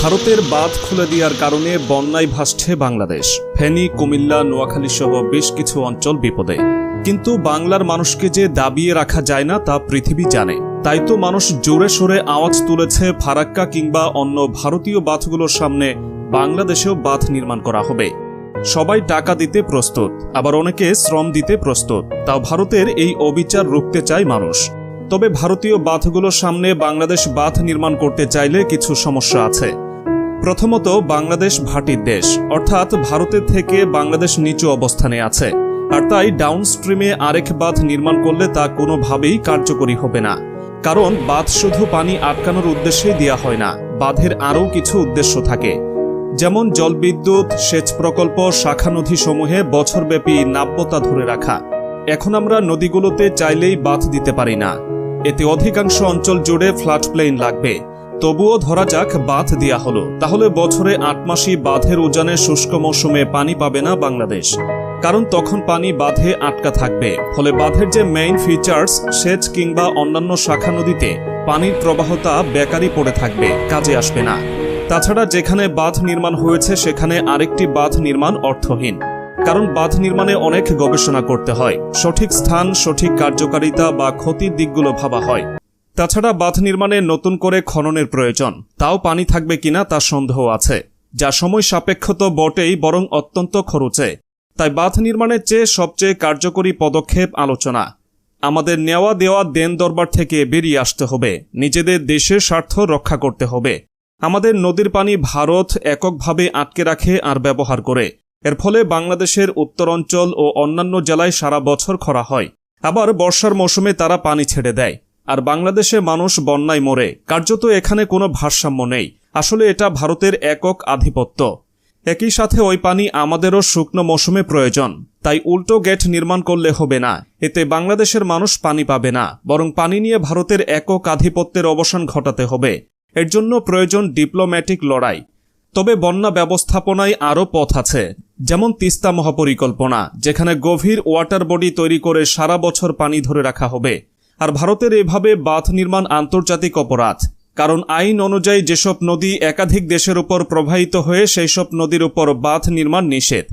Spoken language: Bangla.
ভারতের বাঁধ খুলে দেওয়ার কারণে বন্যায় ভাসছে বাংলাদেশ। ফেনী, কুমিল্লা, নোয়াখালী সহ বেশ কিছু অঞ্চল বিপদে। কিন্তু বাংলার মানুষকে যে দাবিয়ে রাখা যায় না তা পৃথিবী জানে। তাই তো মানুষ জোরে সোরে আওয়াজ তুলেছে ফারাক্কা কিংবা অন্য ভারতীয় বাঁধগুলোর সামনে বাংলাদেশেও বাঁধ নির্মাণ করা হবে। সবাই টাকা দিতে প্রস্তুত, আবার অনেকে শ্রম দিতে প্রস্তুত। তাও ভারতের এই অবিচার রুখতে চায় মানুষ। তবে ভারতীয় বাঁধগুলোর সামনে বাংলাদেশ বাঁধ নির্মাণ করতে চাইলে কিছু সমস্যা আছে। প্রথমত, বাংলাদেশ ভাটির দেশ, অর্থাৎ ভারতের থেকে বাংলাদেশ নিচু অবস্থানে আছে। আর তাই ডাউনস্ট্রিমে আরেক বাঁধ নির্মাণ করলে তা কোনোভাবেই কার্যকরী হবে না। কারণ বাঁধ শুধু পানি আটকানোর উদ্দেশ্যেই দেয়া হয় না, বাঁধের আরও কিছু উদ্দেশ্য থাকে। যেমন জলবিদ্যুৎ, সেচ প্রকল্প, শাখা নদীসমূহে বছরব্যাপী নাব্যতা ধরে রাখা। এখন আমরা নদীগুলোতে চাইলেই বাঁধ দিতে পারি না, এতে অধিকাংশ অঞ্চল জুড়ে ফ্লাড প্লেন লাগবে। তবুও ধরা যাক বাঁধ দেয়া হলো, তাহলে বছরে ৮ মাসই বাঁধের উজানে শুষ্ক মৌসুমে পানি পাবে না বাংলাদেশ। কারণ তখন পানি বাঁধে আটকা থাকবে। ফলে বাঁধের যে মেইন ফিচার্স, সেচ কিংবা অন্যান্য শাখা নদীতে পানির প্রবাহতা বেকারই পড়ে থাকবে, কাজে আসবে না। তাছাড়া যেখানে বাঁধ নির্মাণ হয়েছে সেখানে আরেকটি বাঁধ নির্মাণ অর্থহীন। কারণ বাঁধ নির্মাণে অনেক গবেষণা করতে হয়, সঠিক স্থান, সঠিক কার্যকারিতা বা ক্ষতির দিকগুলো ভাবা হয়। তাছাড়া বাঁধ নির্মাণে নতুন করে খননের প্রয়োজন, তাও পানি থাকবে কিনা তা সন্দেহ আছে, যা সময় সাপেক্ষ তো বটেই, বরং অত্যন্ত খরচে। তাই বাঁধ নির্মাণের চেয়ে সবচেয়ে কার্যকরী পদক্ষেপ আলোচনা। আমাদের নেওয়া দেওয়া দেন দরবার থেকে বেরিয়ে আসতে হবে, নিজেদের দেশের স্বার্থ রক্ষা করতে হবে। আমাদের নদীর পানি ভারত এককভাবে আটকে রাখে আর ব্যবহার করে। এর ফলে বাংলাদেশের উত্তরাঞ্চল ও অন্যান্য জেলায় সারা বছর খরা হয়, আবার বর্ষার মৌসুমে তারা পানি ছেড়ে দেয়। আর বাংলাদেশে মানুষ বন্যায় মরে। কার্যত এখানে কোনো ভারসাম্য নেই। আসলে এটা ভারতের একক আধিপত্য। একই সাথে ওই পানি আমাদেরও শুকনো মৌসুমে প্রয়োজন। তাই উল্টো গেট নির্মাণ করলে হবে না, এতে বাংলাদেশের মানুষ পানি পাবে না, বরং পানি নিয়ে ভারতের একক আধিপত্যের অবসান ঘটাতে হবে। এর জন্য প্রয়োজন ডিপ্লোম্যাটিক লড়াই। তবে বন্যা ব্যবস্থাপনায় আরও পথ আছে, যেমন তিস্তা মহাপরিকল্পনা, যেখানে গভীর ওয়াটার বডি তৈরি করে সারা বছর পানি ধরে রাখা হবে। আর ভারতের এভাবে বাঁধ নির্মাণ আন্তর্জাতিক অপরাধ। কারণ আইন অনুযায়ী যেসব নদী একাধিক দেশের উপর প্রবাহিত হয়ে সেই সব নদীর উপর বাঁধ নির্মাণ নিষেধ।